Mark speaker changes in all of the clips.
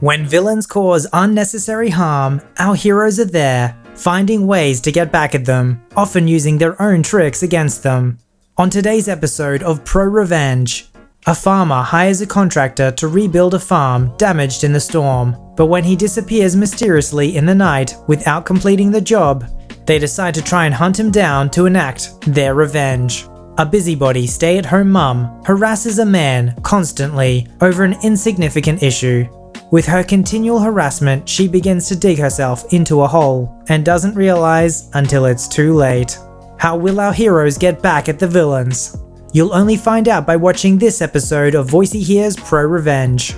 Speaker 1: When villains cause unnecessary harm, our heroes are there, finding ways to get back at them, often using their own tricks against them. On today's episode of ProRevenge, a farmer hires a contractor to rebuild a farm damaged in the storm, but when he disappears mysteriously in the night without completing the job, they decide to try and hunt him down to enact their revenge. A busybody stay-at-home mum harasses a man constantly over an insignificant issue. With her continual harassment, she begins to dig herself into a hole and doesn't realize until it's too late. How will our heroes get back at the villains? You'll only find out by watching this episode of VoiceyHere's ProRevenge.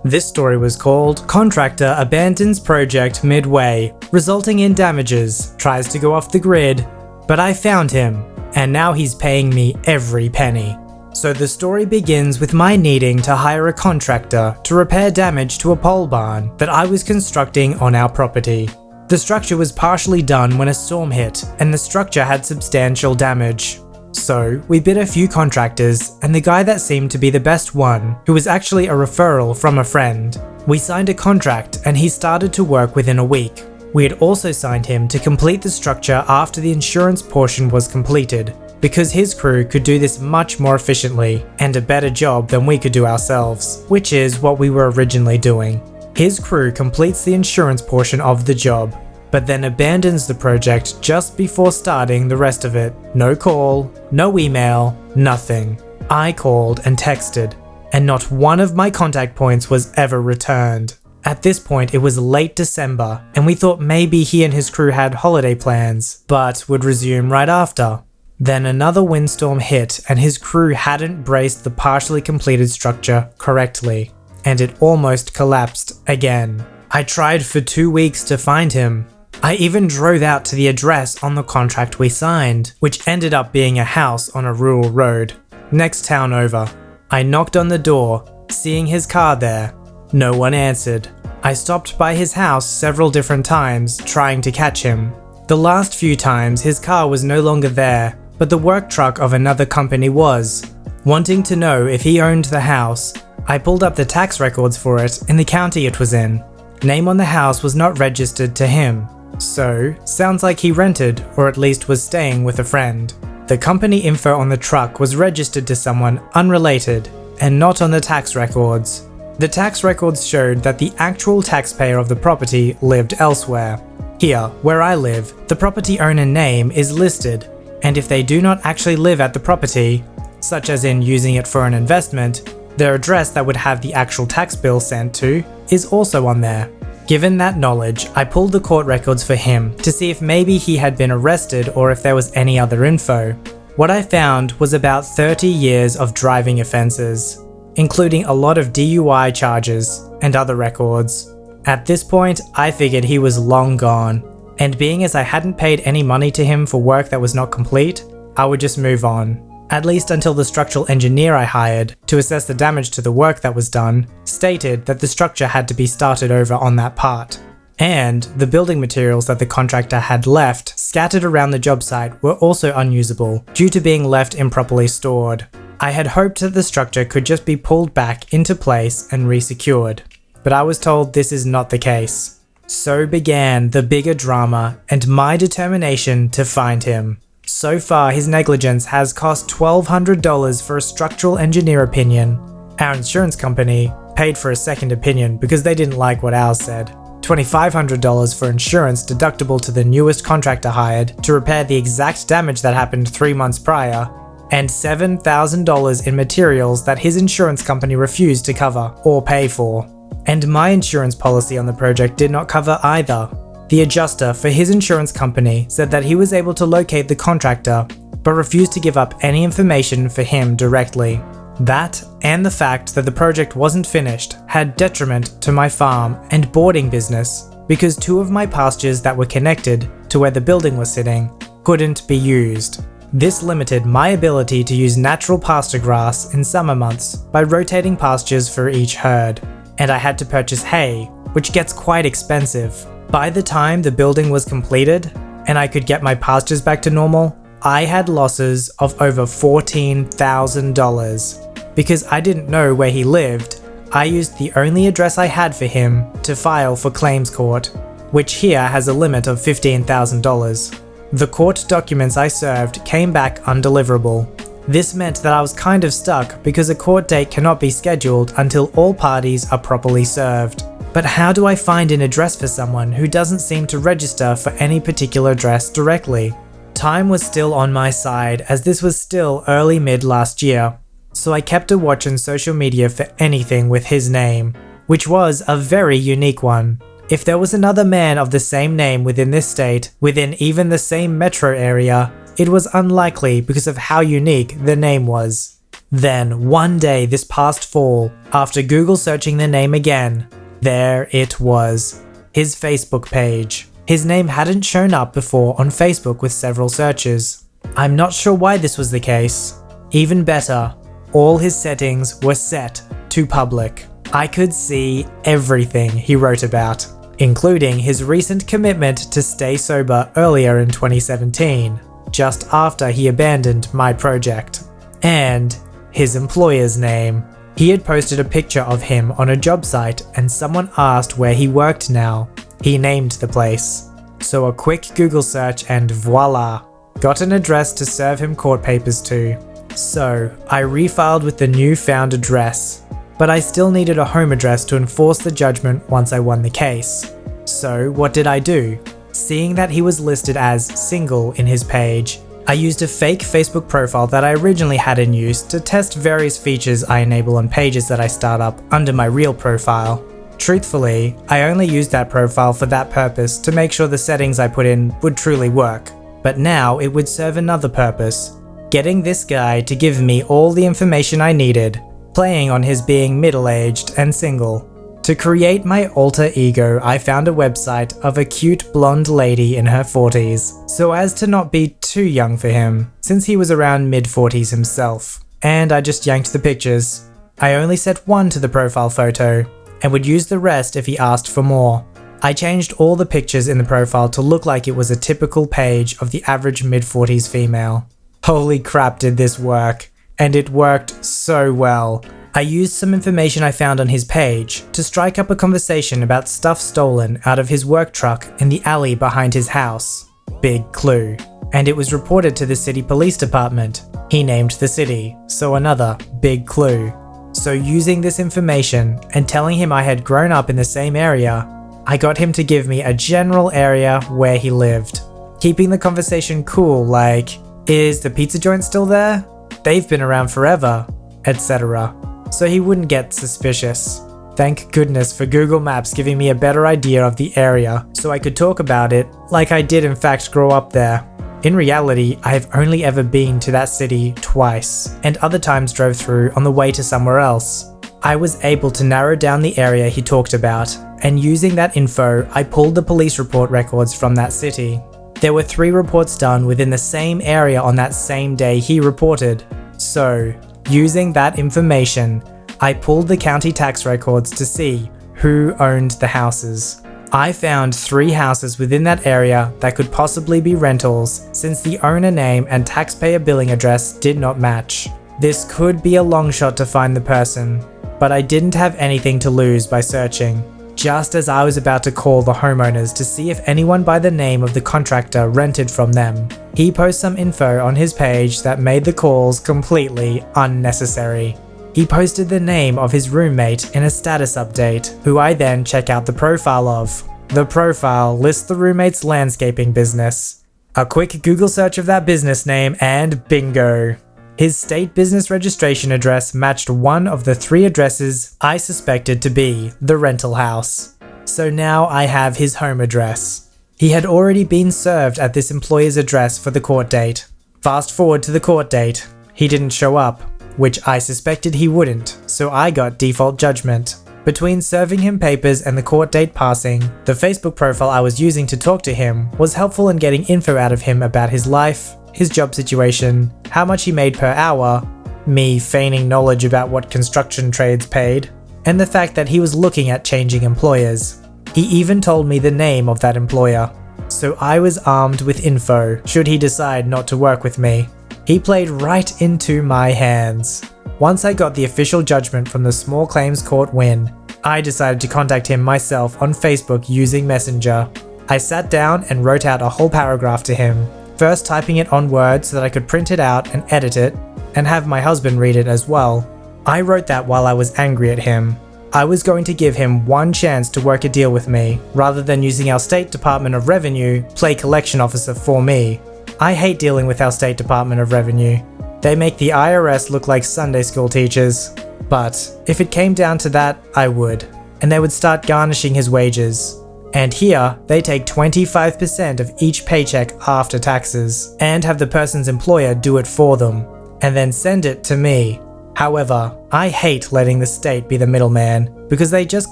Speaker 1: This story was called Contractor Abandons Project Midway, resulting in damages, tries to go off the grid, but I found him, and now he's paying me every penny. So the story begins with my needing to hire a contractor to repair damage to a pole barn that I was constructing on our property. The structure was partially done when a storm hit, and the structure had substantial damage. So we bid a few contractors, and the guy that seemed to be the best one, who was actually a referral from a friend. We signed a contract and he started to work within a week. We had also signed him to complete the structure after the insurance portion was completed, because his crew could do this much more efficiently and a better job than we could do ourselves, which is what we were originally doing. His crew completes the insurance portion of the job, but then abandons the project just before starting the rest of it. No call, no email, nothing. I called and texted, and not one of my contact points was ever returned. At this point, it was late December, and we thought maybe he and his crew had holiday plans, but would resume right after. Then another windstorm hit, and his crew hadn't braced the partially completed structure correctly, and it almost collapsed again. I tried for 2 weeks to find him. I even drove out to the address on the contract we signed, which ended up being a house on a rural road, next town over. I knocked on the door, seeing his car there. No one answered. I stopped by his house several different times, trying to catch him. The last few times his car was no longer there, but the work truck of another company was. Wanting to know if he owned the house, I pulled up the tax records for it in the county it was in. Name on the house was not registered to him, so sounds like he rented or at least was staying with a friend. The company info on the truck was registered to someone unrelated and not on the tax records. The tax records showed that the actual taxpayer of the property lived elsewhere. Here, where I live, the property owner name is listed, and if they do not actually live at the property, such as in using it for an investment, their address that would have the actual tax bill sent to is also on there. Given that knowledge, I pulled the court records for him to see if maybe he had been arrested or if there was any other info. What I found was about 30 years of driving offenses, including a lot of DUI charges and other records. At this point, I figured he was long gone, and being as I hadn't paid any money to him for work that was not complete, I would just move on. At least until the structural engineer I hired to assess the damage to the work that was done stated that the structure had to be started over on that part. And the building materials that the contractor had left scattered around the job site were also unusable due to being left improperly stored. I had hoped that the structure could just be pulled back into place and resecured, but I was told this is not the case. So began the bigger drama and my determination to find him. So far, his negligence has cost $1,200 for a structural engineer opinion. Our insurance company paid for a second opinion because they didn't like what ours said. $2,500 for insurance deductible to the newest contractor hired to repair the exact damage that happened 3 months prior, and $7,000 in materials that his insurance company refused to cover or pay for. And my insurance policy on the project did not cover either. The adjuster for his insurance company said that he was able to locate the contractor, but refused to give up any information for him directly. That, and the fact that the project wasn't finished, had detriment to my farm and boarding business, because 2 of my pastures that were connected to where the building was sitting couldn't be used. This limited my ability to use natural pasture grass in summer months by rotating pastures for each herd, and I had to purchase hay, which gets quite expensive. By the time the building was completed, and I could get my pastures back to normal, I had losses of over $14,000 because I didn't know where he lived I used the only address I had for him to file for claims court, which here has a limit of $15,000. The court documents I served came back undeliverable. This meant that I was kind of stuck because a court date cannot be scheduled until all parties are properly served. But how do I find an address for someone who doesn't seem to register for any particular address directly? Time was still on my side as this was still early mid last year, so I kept a watch on social media for anything with his name, which was a very unique one. If there was another man of the same name within this state, within even the same metro area, it was unlikely because of how unique the name was. Then, one day this past fall, after Google searching the name again, there it was. His Facebook page. His name hadn't shown up before on Facebook with several searches. I'm not sure why this was the case. Even better, all his settings were set to public. I could see everything he wrote about, including his recent commitment to stay sober earlier in 2017, just after he abandoned my project, and his employer's name. He had posted a picture of him on a job site and someone asked where he worked now. He named the place. So a quick Google search and voila, got an address to serve him court papers to. So I refiled with the newfound address, but I still needed a home address to enforce the judgment once I won the case. So what did I do? Seeing that he was listed as single in his page, I used a fake Facebook profile that I originally had in use to test various features I enable on pages that I start up under my real profile. Truthfully, I only used that profile for that purpose to make sure the settings I put in would truly work, but now it would serve another purpose, getting this guy to give me all the information I needed, playing on his being middle-aged and single. To create my alter ego, I found a website of a cute blonde lady in her 40s, so as to not be too young for him, since he was around mid-40s himself. And I just yanked the pictures. I only set one to the profile photo, and would use the rest if he asked for more. I changed all the pictures in the profile to look like it was a typical page of the average mid-40s female. Holy crap, did this work. And it worked so well. I used some information I found on his page to strike up a conversation about stuff stolen out of his work truck in the alley behind his house. Big clue. And it was reported to the city police department. He named the city, so another big clue. So using this information and telling him I had grown up in the same area, I got him to give me a general area where he lived, keeping the conversation cool like, is the pizza joint still there? They've been around forever, etc. So he wouldn't get suspicious. Thank goodness for Google Maps giving me a better idea of the area so I could talk about it like I did in fact grow up there. In reality, I have only ever been to that city twice, and other times drove through on the way to somewhere else. I was able to narrow down the area he talked about, and using that info, I pulled the police report records from that city. There were 3 reports done within the same area on that same day he reported. So, using that information, I pulled the county tax records to see who owned the houses. I found 3 houses within that area that could possibly be rentals since the owner name and taxpayer billing address did not match. This could be a long shot to find the person, but I didn't have anything to lose by searching. Just as I was about to call the homeowners to see if anyone by the name of the contractor rented from them, he posted some info on his page that made the calls completely unnecessary. He posted the name of his roommate in a status update, who I then check out the profile of. The profile lists the roommate's landscaping business. A quick Google search of that business name and bingo! His state business registration address matched one of the 3 addresses I suspected to be the rental house. So now I have his home address. He had already been served at this employer's address for the court date. Fast forward to the court date. He didn't show up, which I suspected he wouldn't, so I got default judgment. Between serving him papers and the court date passing, the Facebook profile I was using to talk to him was helpful in getting info out of him about his life, his job situation, how much he made per hour, me feigning knowledge about what construction trades paid, and the fact that he was looking at changing employers. He even told me the name of that employer, so I was armed with info should he decide not to work with me. He played right into my hands. Once I got the official judgment from the small claims court win, I decided to contact him myself on Facebook using Messenger. I sat down and wrote out a whole paragraph to him, first typing it on Word so that I could print it out and edit it, and have my husband read it as well. I wrote that while I was angry at him. I was going to give him one chance to work a deal with me, rather than using our State Department of Revenue play collection officer for me. I hate dealing with our State Department of Revenue. They make the IRS look like Sunday school teachers. But if it came down to that, I would. And they would start garnishing his wages. And here, they take 25% of each paycheck after taxes, and have the person's employer do it for them, and then send it to me. However, I hate letting the state be the middleman, because they just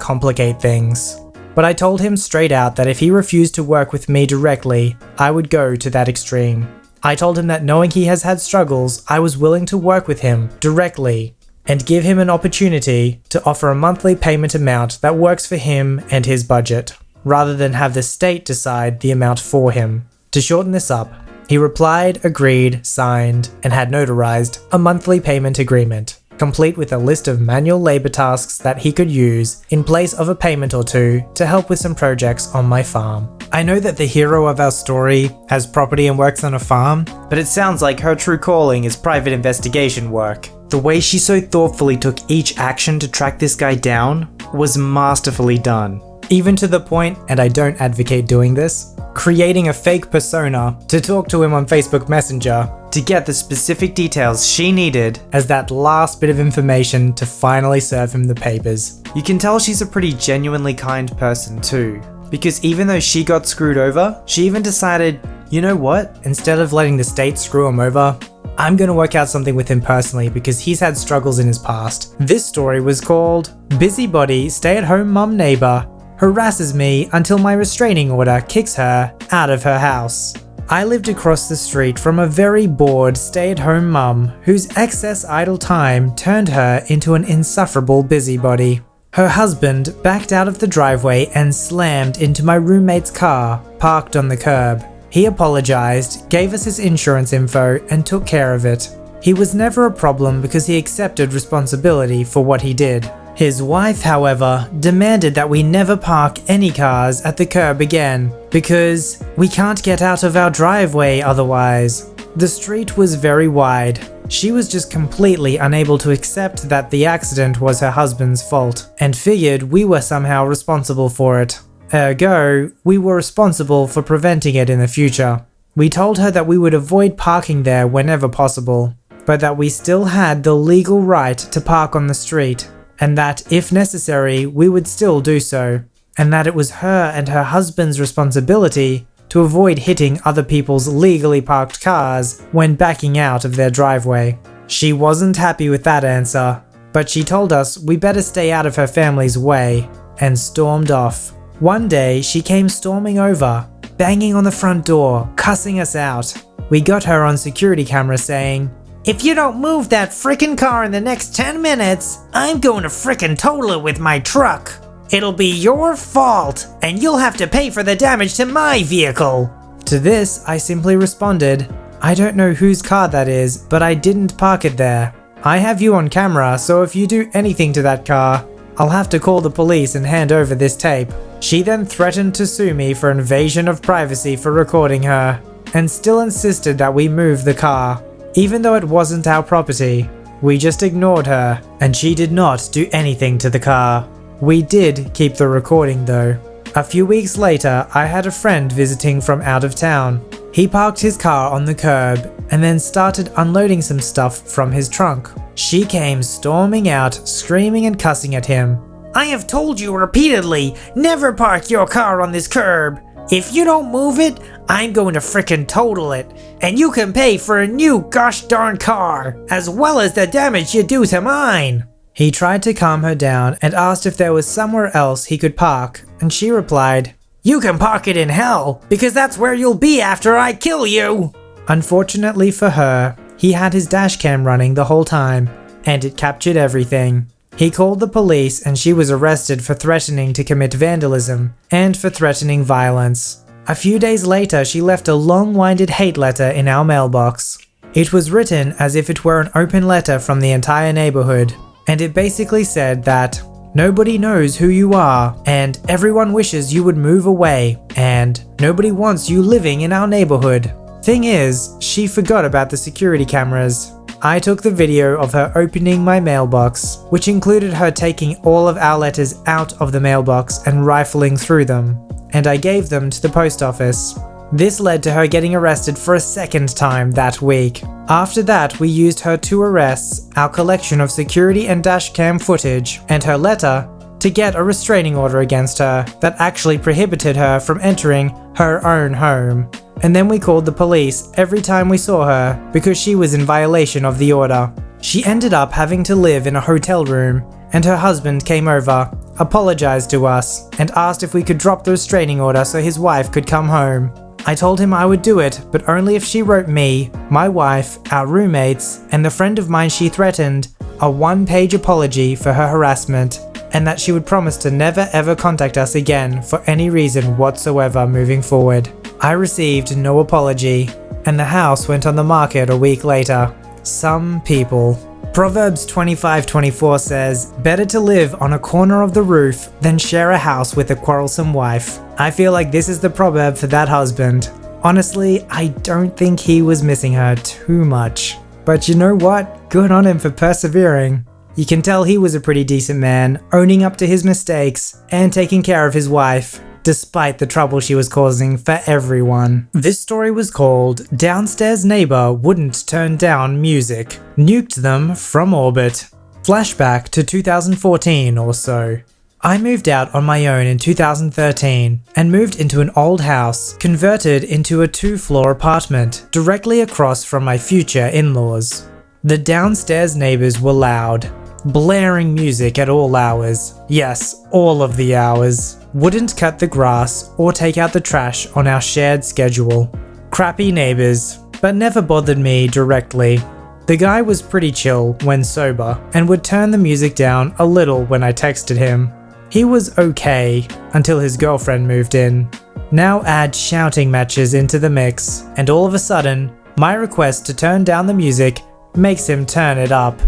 Speaker 1: complicate things. But I told him straight out that if he refused to work with me directly, I would go to that extreme. I told him that knowing he has had struggles, I was willing to work with him directly, and give him an opportunity to offer a monthly payment amount that works for him and his budget, rather than have the state decide the amount for him. To shorten this up, he replied, agreed, signed, and had notarized a monthly payment agreement, complete with a list of manual labor tasks that he could use in place of a payment or two to help with some projects on my farm. I know that the hero of our story has property and works on a farm, but it sounds like her true calling is private investigation work. The way she so thoughtfully took each action to track this guy down was masterfully done. Even to the point, and I don't advocate doing this, creating a fake persona to talk to him on Facebook Messenger to get the specific details she needed as that last bit of information to finally serve him the papers. You can tell she's a pretty genuinely kind person too, because even though she got screwed over, she even decided, you know what, instead of letting the state screw him over, I'm gonna work out something with him personally because he's had struggles in his past. This story was called Busybody Stay-at-Home Mum Neighbor Harasses Me Until My Restraining Order Kicks Her Out of Her House. I lived across the street from a very bored stay-at-home mum whose excess idle time turned her into an insufferable busybody. Her husband backed out of the driveway and slammed into my roommate's car, parked on the curb. He apologized, gave us his insurance info, and took care of it. He was never a problem because he accepted responsibility for what he did. His wife, however, demanded that we never park any cars at the curb again, because we can't get out of our driveway otherwise. The street was very wide. She was just completely unable to accept that the accident was her husband's fault, and figured we were somehow responsible for it. Ergo, we were responsible for preventing it in the future. We told her that we would avoid parking there whenever possible, but that we still had the legal right to park on the street, and that, if necessary, we would still do so, and that it was her and her husband's responsibility to avoid hitting other people's legally parked cars when backing out of their driveway. She wasn't happy with that answer, but she told us we better stay out of her family's way, and stormed off. One day, she came storming over, banging on the front door, cussing us out. We got her on security camera saying, "If you don't move that frickin' car in the next 10 minutes, I'm going to frickin' total it with my truck. It'll be your fault, and you'll have to pay for the damage to my vehicle." To this, I simply responded, "I don't know whose car that is, but I didn't park it there. I have you on camera, so if you do anything to that car, I'll have to call the police and hand over this tape." She then threatened to sue me for invasion of privacy for recording her, and still insisted that we move the car. Even though it wasn't our property, we just ignored her, and she did not do anything to the car. We did keep the recording though. A few weeks later, I had a friend visiting from out of town. He parked his car on the curb and then started unloading some stuff from his trunk. She came storming out, screaming and cussing at him. "I have told you repeatedly, never park your car on this curb. If you don't move it, I'm going to frickin' total it, and you can pay for a new gosh darn car, as well as the damage you do to mine." He tried to calm her down and asked if there was somewhere else he could park, and she replied, "You can park it in hell, because that's where you'll be after I kill you." Unfortunately for her, he had his dash cam running the whole time, and it captured everything. He called the police and she was arrested for threatening to commit vandalism and for threatening violence. A few days later, she left a long-winded hate letter in our mailbox. It was written as if it were an open letter from the entire neighborhood, and it basically said that nobody knows who you are, and everyone wishes you would move away, and nobody wants you living in our neighborhood. Thing is, she forgot about the security cameras. I took the video of her opening my mailbox, which included her taking all of our letters out of the mailbox and rifling through them, and I gave them to the post office. This led to her getting arrested for a second time that week. After that, we used her 2 arrests, our collection of security and dashcam footage, and her letter to get a restraining order against her that actually prohibited her from entering her own home. And then we called the police every time we saw her because she was in violation of the order. She ended up having to live in a hotel room, and her husband came over, apologized to us, and asked if we could drop the restraining order so his wife could come home. I told him I would do it, but only if she wrote me, my wife, our roommates, and the friend of mine she threatened a 1-page apology for her harassment, and that she would promise to never ever contact us again for any reason whatsoever moving forward. I received no apology, and the house went on the market a week later. Some people. Proverbs 25:24 says, "Better to live on a corner of the roof than share a house with a quarrelsome wife." I feel like this is the proverb for that husband. Honestly, I don't think he was missing her too much. But you know what? Good on him for persevering. You can tell he was a pretty decent man, owning up to his mistakes and taking care of his wife, despite the trouble she was causing for everyone. This story was called "Downstairs Neighbor Wouldn't Turn Down Music, Nuked Them from Orbit." Flashback to 2014 or so. I moved out on my own in 2013 and moved into an old house, converted into a 2-floor apartment directly across from my future in-laws. The downstairs neighbors were loud, blaring music at all hours. Yes, all of the hours. Wouldn't cut the grass or take out the trash on our shared schedule. Crappy neighbors, but never bothered me directly. The guy was pretty chill when sober and would turn the music down a little when I texted him. He was okay until his girlfriend moved in. Now add shouting matches into the mix, and all of a sudden, my request to turn down the music makes him turn it up.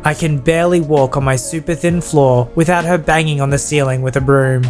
Speaker 1: I can barely walk on my super thin floor without her banging on the ceiling with a broom.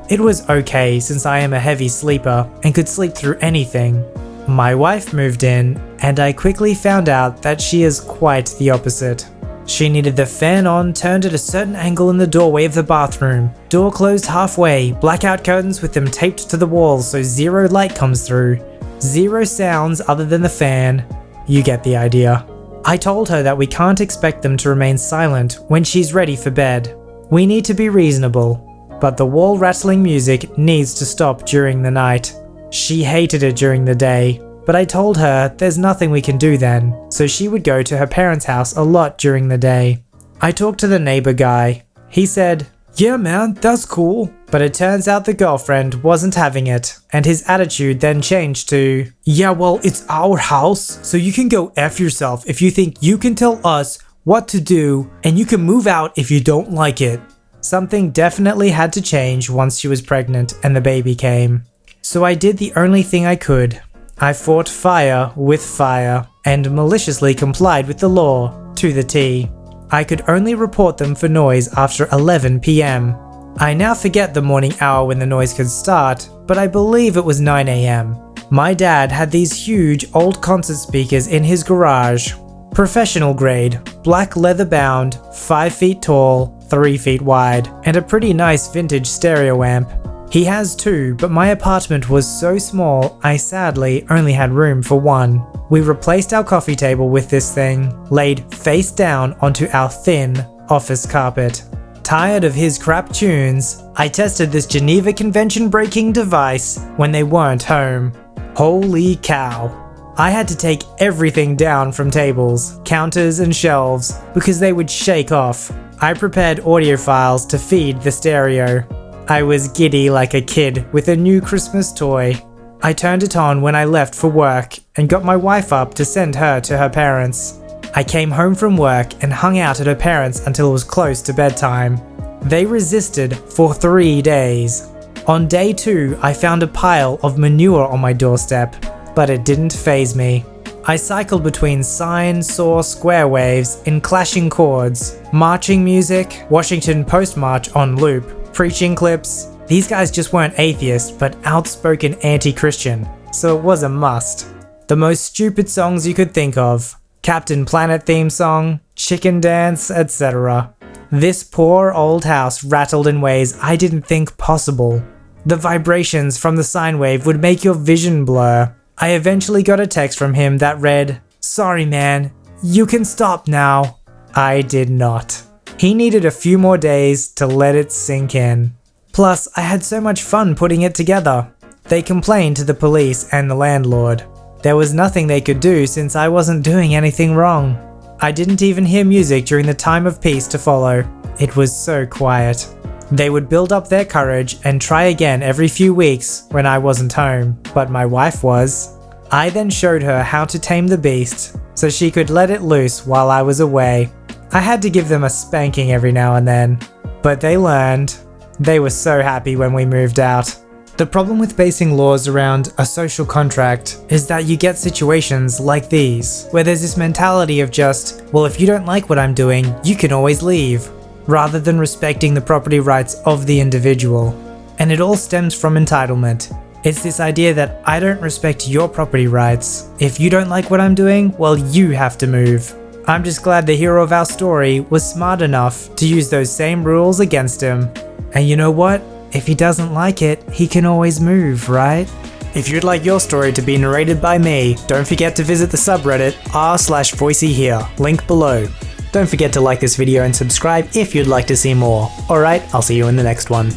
Speaker 1: It was okay since I am a heavy sleeper and could sleep through anything. My wife moved in, and I quickly found out that she is quite the opposite. She needed the fan on turned at a certain angle in the doorway of the bathroom, door closed halfway, blackout curtains with them taped to the walls so zero light comes through, zero sounds other than the fan. You get the idea. I told her that we can't expect them to remain silent when she's ready for bed. We need to be reasonable, but the wall rattling music needs to stop during the night. She hated it during the day, but I told her there's nothing we can do then, so she would go to her parents' house a lot during the day. I talked to the neighbor guy. He said, "Yeah man, that's cool." But it turns out the girlfriend wasn't having it, and his attitude then changed to, "Yeah well, it's our house, so you can go F yourself if you think you can tell us what to do, and you can move out if you don't like it." Something definitely had to change once she was pregnant and the baby came. So I did the only thing I could. I fought fire with fire and maliciously complied with the law to the T. I could only report them for noise after 11 p.m. I now forget the morning hour when the noise could start, but I believe it was 9 a.m. My dad had these huge old concert speakers in his garage. Professional grade, black leather bound, 5 feet tall, 3 feet wide, and a pretty nice vintage stereo amp. He has 2, but my apartment was so small I sadly only had room for 1. We replaced our coffee table with this thing, laid face down onto our thin office carpet. Tired of his crap tunes, I tested this Geneva Convention breaking device when they weren't home. Holy cow. I had to take everything down from tables, counters and shelves because they would shake off. I prepared audio files to feed the stereo. I was giddy like a kid with a new Christmas toy. I turned it on when I left for work and got my wife up to send her to her parents. I came home from work and hung out at her parents until it was close to bedtime. They resisted for 3 days. On day 2, I found a pile of manure on my doorstep, but it didn't faze me. I cycled between sine, saw, square waves in clashing chords, marching music, Washington Post March on loop, preaching clips. These guys just weren't atheists, but outspoken anti-Christian, so it was a must. The most stupid songs you could think of, Captain Planet theme song, chicken dance, etc. This poor old house rattled in ways I didn't think possible. The vibrations from the sine wave would make your vision blur. I eventually got a text from him that read, "Sorry man, you can stop now." I did not. He needed a few more days to let it sink in. Plus, I had so much fun putting it together. They complained to the police and the landlord. There was nothing they could do since I wasn't doing anything wrong. I didn't even hear music during the time of peace to follow. It was so quiet. They would build up their courage and try again every few weeks when I wasn't home, but my wife was. I then showed her how to tame the beast so she could let it loose while I was away. I had to give them a spanking every now and then, but they learned. They were so happy when we moved out. The problem with basing laws around a social contract is that you get situations like these, where there's this mentality of just, well, if you don't like what I'm doing, you can always leave, rather than respecting the property rights of the individual. And it all stems from entitlement. It's this idea that I don't respect your property rights. If you don't like what I'm doing, well, you have to move. I'm just glad the hero of our story was smart enough to use those same rules against him. And you know what? If he doesn't like it, he can always move, right? If you'd like your story to be narrated by me, don't forget to visit the subreddit r/VoiceyHere, link below. Don't forget to like this video and subscribe if you'd like to see more. Alright, I'll see you in the next one.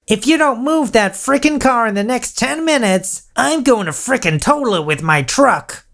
Speaker 1: If you don't move that frickin' car in the next 10 minutes, I'm going to frickin' total it with my truck.